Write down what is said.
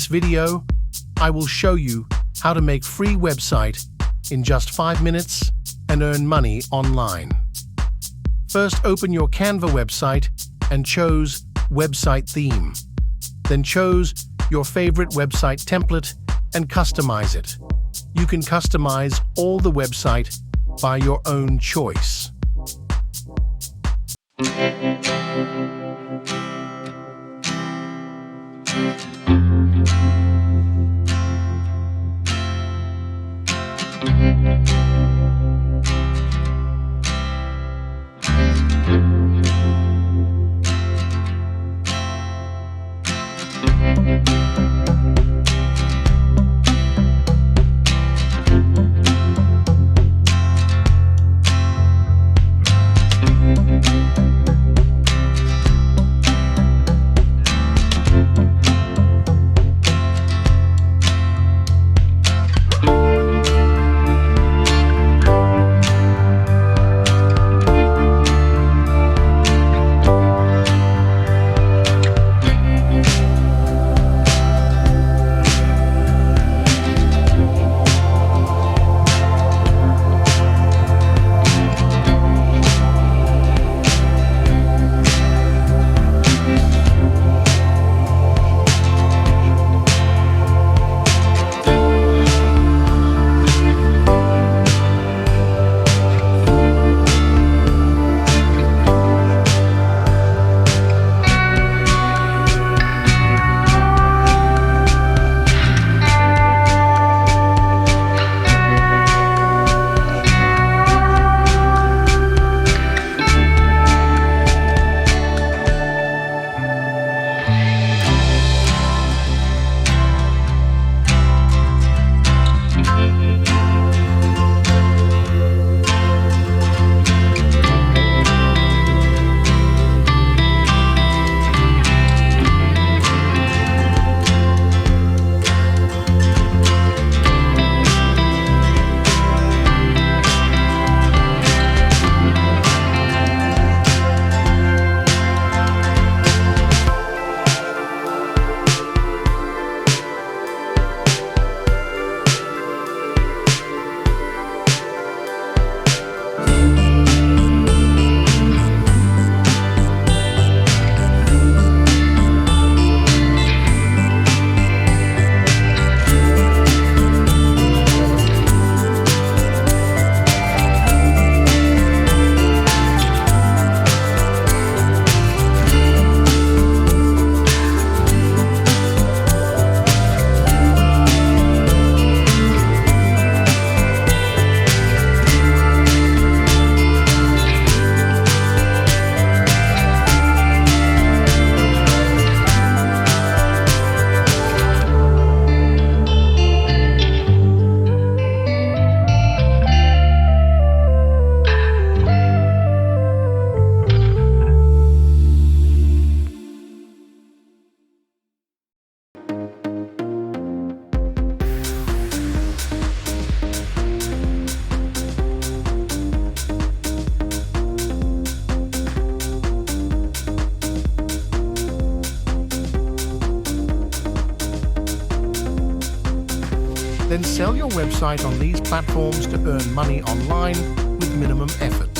this video, I will show you how to make free website in just 5 minutes and earn money online. First, open your Canva website and choose Website Theme. Then choose your favorite website template and customize it. You can customize all the website by your own choice. Then sell your website on these platforms to earn money online with minimum effort.